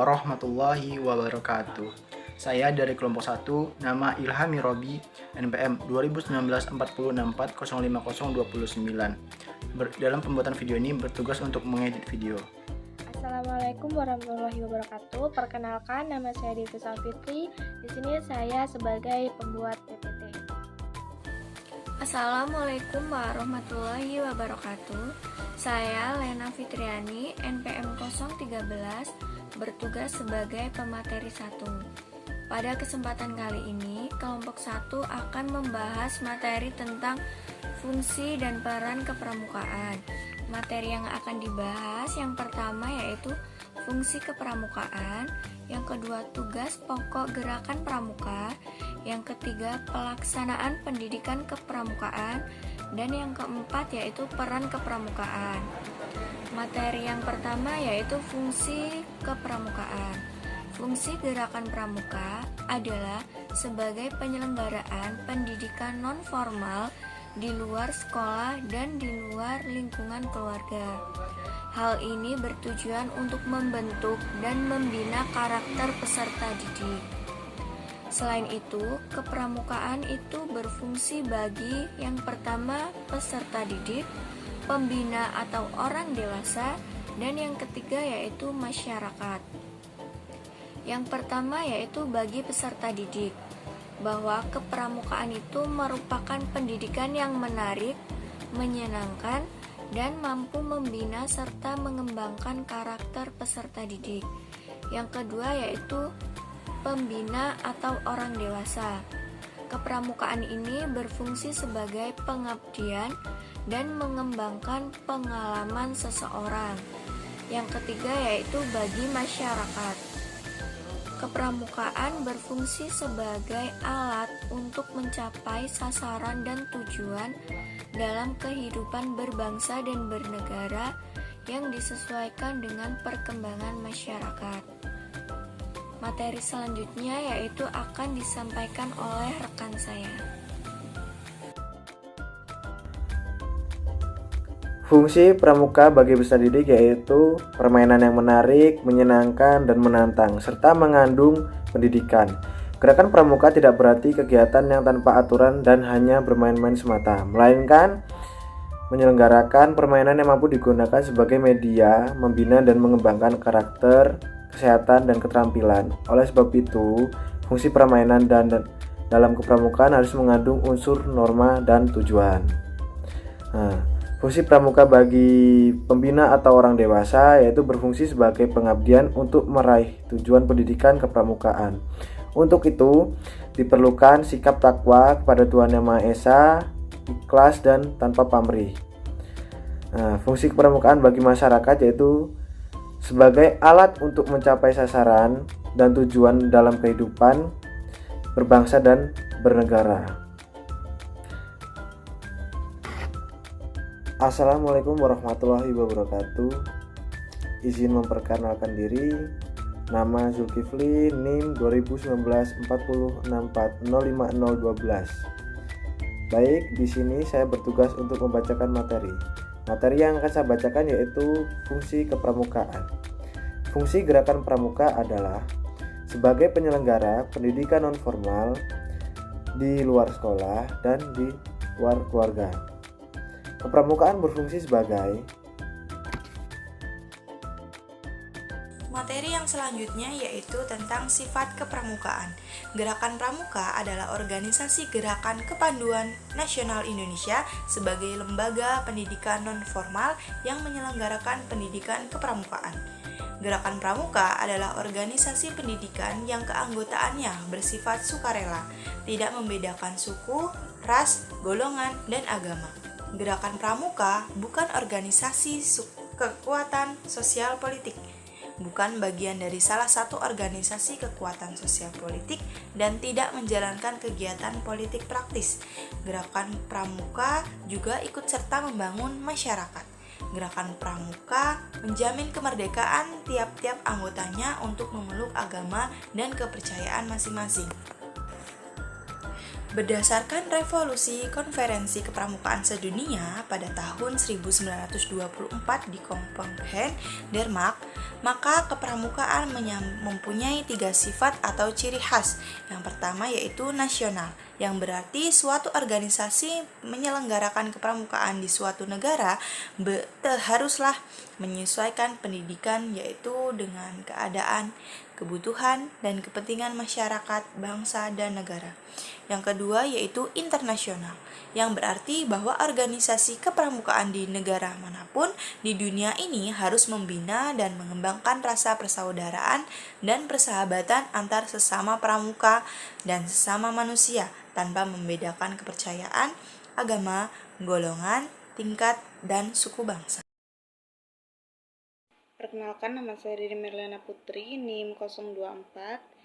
warahmatullahi wabarakatuh. Saya dari kelompok 1, nama Ilhami Robi, NPM 2019-46405-029. Dalam pembuatan video ini bertugas untuk mengedit video. Assalamualaikum warahmatullahi wabarakatuh. Perkenalkan, nama saya Devi Salfitri. Di sini saya sebagai pembuat PPT. Assalamualaikum warahmatullahi wabarakatuh. Saya Lena Fitriani, NPM 013, bertugas sebagai pemateri 1. Pada kesempatan kali ini, kelompok 1 akan membahas materi tentang fungsi dan peran kepramukaan. Materi yang akan dibahas yang pertama yaitu fungsi kepramukaan, yang kedua tugas pokok gerakan pramuka, yang ketiga pelaksanaan pendidikan kepramukaan, dan yang keempat yaitu peran kepramukaan. Materi yang pertama yaitu fungsi kepramukaan. Fungsi gerakan pramuka adalah sebagai penyelenggaraan pendidikan non-formal di luar sekolah dan di luar lingkungan keluarga. Hal ini bertujuan untuk membentuk dan membina karakter peserta didik. Selain itu, kepramukaan itu berfungsi bagi yang pertama peserta didik, pembina atau orang dewasa, dan yang ketiga yaitu masyarakat. Yang pertama yaitu bagi peserta didik, bahwa kepramukaan itu merupakan pendidikan yang menarik, menyenangkan, dan mampu membina serta mengembangkan karakter peserta didik. Yang kedua yaitu pembina atau orang dewasa. Kepramukaan ini berfungsi sebagai pengabdian dan mengembangkan pengalaman seseorang. Yang ketiga yaitu bagi masyarakat. Kepramukaan berfungsi sebagai alat untuk mencapai sasaran dan tujuan dalam kehidupan berbangsa dan bernegara yang disesuaikan dengan perkembangan masyarakat. Materi selanjutnya yaitu akan disampaikan oleh rekan saya. Fungsi pramuka bagi peserta didik yaitu permainan yang menarik, menyenangkan, dan menantang, serta mengandung pendidikan. Gerakan pramuka tidak berarti kegiatan yang tanpa aturan dan hanya bermain-main semata, melainkan menyelenggarakan permainan yang mampu digunakan sebagai media membina dan mengembangkan karakter, kesehatan, dan keterampilan. Oleh sebab itu, fungsi permainan dan dalam kepramukaan harus mengandung unsur norma dan tujuan. Fungsi pramuka bagi pembina atau orang dewasa yaitu berfungsi sebagai pengabdian untuk meraih tujuan pendidikan kepramukaan. Untuk itu, diperlukan sikap takwa kepada Tuhan Yang Maha Esa, ikhlas dan tanpa pamrih. Fungsi kepramukaan bagi masyarakat yaitu sebagai alat untuk mencapai sasaran dan tujuan dalam kehidupan berbangsa dan bernegara. Assalamualaikum warahmatullahi wabarakatuh. Izin memperkenalkan diri. Nama Zulkifli, NIM 2019-406405012. Baik, di sini saya bertugas untuk membacakan materi. Materi yang akan saya bacakan yaitu fungsi kepramukaan. Fungsi gerakan pramuka adalah sebagai penyelenggara pendidikan non-formal di luar sekolah dan di luar keluarga. Kepramukaan berfungsi sebagai materi yang selanjutnya yaitu tentang sifat kepramukaan. Gerakan Pramuka adalah organisasi gerakan kepanduan nasional Indonesia sebagai lembaga pendidikan non-formal yang menyelenggarakan pendidikan kepramukaan. Gerakan Pramuka adalah organisasi pendidikan yang keanggotaannya bersifat sukarela, tidak membedakan suku, ras, golongan, dan agama. Gerakan Pramuka bukan organisasi kekuatan sosial politik, bukan bagian dari salah satu organisasi kekuatan sosial politik, dan tidak menjalankan kegiatan politik praktis. Gerakan Pramuka juga ikut serta membangun masyarakat. Gerakan Pramuka menjamin kemerdekaan tiap-tiap anggotanya untuk memeluk agama dan kepercayaan masing-masing. Berdasarkan revolusi konferensi kepramukaan sedunia pada tahun 1924 di Kopenhagen, Denmark, maka kepramukaan mempunyai 3 sifat atau ciri khas. Yang pertama yaitu nasional, yang berarti suatu organisasi menyelenggarakan kepramukaan di suatu negara haruslah menyesuaikan pendidikan yaitu dengan keadaan, kebutuhan, dan kepentingan masyarakat, bangsa, dan negara. Yang kedua yaitu internasional, yang berarti bahwa organisasi kepramukaan di negara manapun di dunia ini harus membina dan mengembangkan rasa persaudaraan dan persahabatan antar sesama pramuka dan sesama manusia tanpa membedakan kepercayaan, agama, golongan, tingkat, dan suku bangsa. Perkenalkan, nama saya Dede Merliana Putri, NIM 024.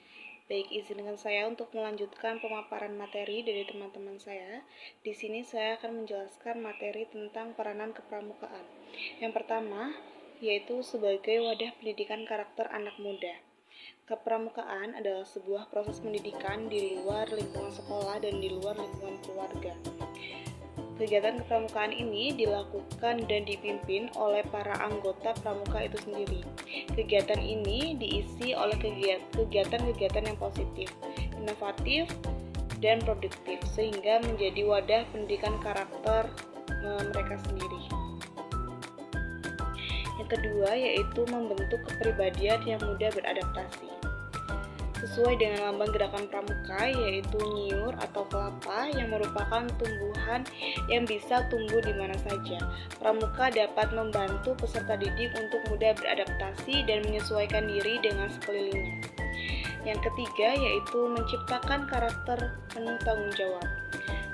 Baik, izinkan saya untuk melanjutkan pemaparan materi dari teman-teman saya. Di sini saya akan menjelaskan materi tentang peranan kepramukaan. Yang pertama, yaitu sebagai wadah pendidikan karakter anak muda. Kepramukaan adalah sebuah proses pendidikan di luar lingkungan sekolah dan di luar lingkungan keluarga. Kegiatan kepramukaan ini dilakukan dan dipimpin oleh para anggota pramuka itu sendiri. Kegiatan ini diisi oleh kegiatan-kegiatan yang positif, inovatif, dan produktif, sehingga menjadi wadah pendidikan karakter mereka sendiri. Yang kedua yaitu membentuk kepribadian yang mudah beradaptasi. Sesuai dengan lambang gerakan pramuka yaitu nyiur atau kelapa yang merupakan tumbuhan yang bisa tumbuh di mana saja. Pramuka dapat membantu peserta didik untuk mudah beradaptasi dan menyesuaikan diri dengan sekelilingnya. Yang ketiga yaitu menciptakan karakter penuh tanggung jawab.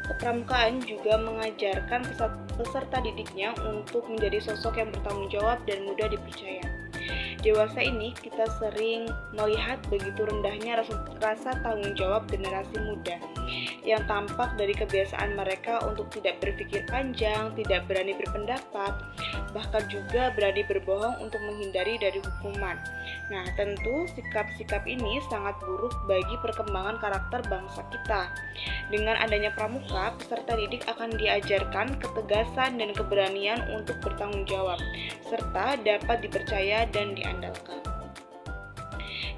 Kepramukaan juga mengajarkan peserta didiknya untuk menjadi sosok yang bertanggung jawab dan mudah dipercaya. Dewasa ini kita sering melihat begitu rendahnya rasa tanggung jawab generasi muda yang tampak dari kebiasaan mereka untuk tidak berpikir panjang, tidak berani berpendapat, bahkan juga berani berbohong untuk menghindari dari hukuman. Nah, tentu sikap-sikap ini sangat buruk bagi perkembangan karakter bangsa kita. Dengan adanya pramuka, peserta didik akan diajarkan ketegasan dan keberanian untuk bertanggung jawab, serta dapat dipercaya dan diandalkan.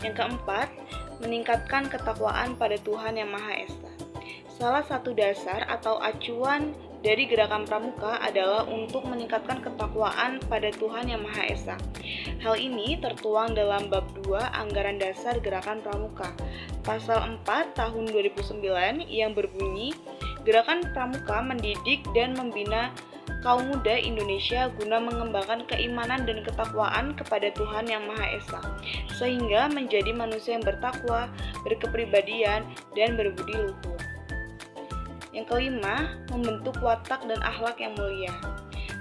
Yang keempat, meningkatkan ketakwaan pada Tuhan Yang Maha Esa. Salah satu dasar atau acuan dari gerakan pramuka adalah untuk meningkatkan ketakwaan pada Tuhan Yang Maha Esa. Hal ini tertuang dalam bab 2 Anggaran Dasar Gerakan Pramuka, pasal 4 tahun 2009 yang berbunyi, Gerakan Pramuka mendidik dan membina kaum muda Indonesia guna mengembangkan keimanan dan ketakwaan kepada Tuhan Yang Maha Esa, sehingga menjadi manusia yang bertakwa, berkepribadian, dan berbudi luhur. Yang kelima, membentuk watak dan akhlak yang mulia.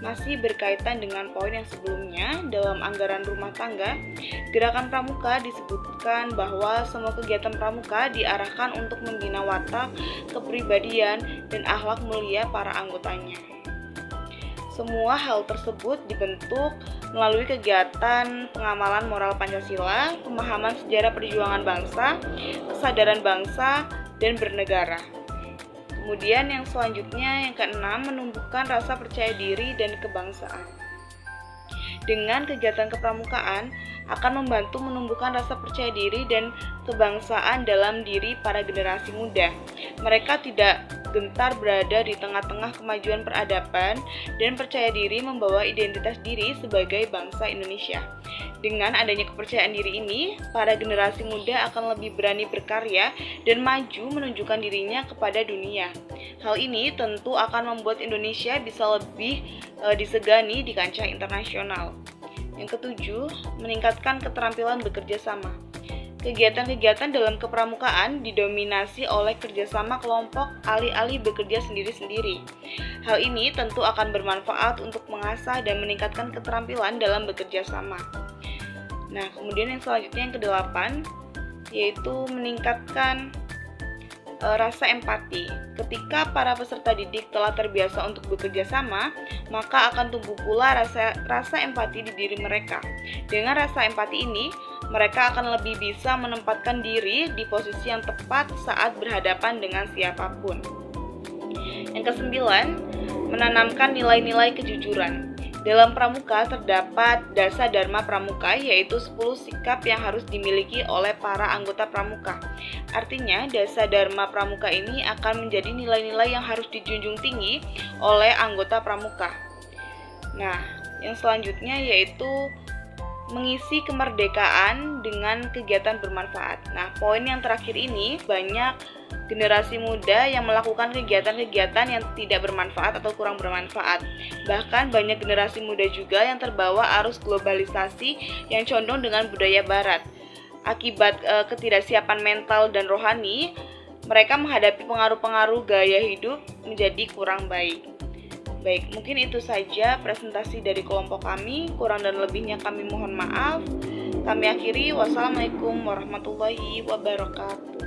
Masih berkaitan dengan poin yang sebelumnya, dalam anggaran rumah tangga, gerakan pramuka disebutkan bahwa semua kegiatan pramuka diarahkan untuk membina watak, kepribadian, dan akhlak mulia para anggotanya. Semua hal tersebut dibentuk melalui kegiatan pengamalan moral Pancasila, pemahaman sejarah perjuangan bangsa, kesadaran bangsa, dan bernegara. Kemudian yang selanjutnya, yang keenam, menumbuhkan rasa percaya diri dan kebangsaan. Dengan kegiatan kepramukaan akan membantu menumbuhkan rasa percaya diri dan kebangsaan dalam diri para generasi muda. Mereka tidak gentar berada di tengah-tengah kemajuan peradaban dan percaya diri membawa identitas diri sebagai bangsa Indonesia. Dengan adanya kepercayaan diri ini, para generasi muda akan lebih berani berkarya dan maju menunjukkan dirinya kepada dunia. Hal ini tentu akan membuat Indonesia bisa lebih disegani di kancah internasional. Yang ketujuh, meningkatkan keterampilan bekerja sama. Kegiatan-kegiatan dalam kepramukaan didominasi oleh kerjasama kelompok alih-alih bekerja sendiri-sendiri. Hal ini tentu akan bermanfaat untuk mengasah dan meningkatkan keterampilan dalam bekerja sama. Nah, kemudian yang selanjutnya yang kedelapan, yaitu meningkatkan rasa empati. Ketika para peserta didik telah terbiasa untuk bekerja sama, maka akan tumbuh pula rasa empati di diri mereka. Dengan rasa empati ini, mereka akan lebih bisa menempatkan diri di posisi yang tepat saat berhadapan dengan siapapun. Yang kesembilan, menanamkan nilai-nilai kejujuran. Dalam pramuka terdapat dasa dharma pramuka, yaitu 10 sikap yang harus dimiliki oleh para anggota pramuka. Artinya, dasa dharma pramuka ini akan menjadi nilai-nilai yang harus dijunjung tinggi oleh anggota pramuka. Nah, yang selanjutnya yaitu mengisi kemerdekaan dengan kegiatan bermanfaat. Nah, poin yang terakhir ini banyak generasi muda yang melakukan kegiatan-kegiatan yang tidak bermanfaat atau kurang bermanfaat. Bahkan banyak generasi muda juga yang terbawa arus globalisasi yang condong dengan budaya barat. Akibat ketidaksiapan mental dan rohani, mereka menghadapi pengaruh-pengaruh gaya hidup menjadi kurang baik. Baik, mungkin itu saja presentasi dari kelompok kami. Kurang dan lebihnya kami mohon maaf. Kami akhiri. Wassalamualaikum warahmatullahi wabarakatuh.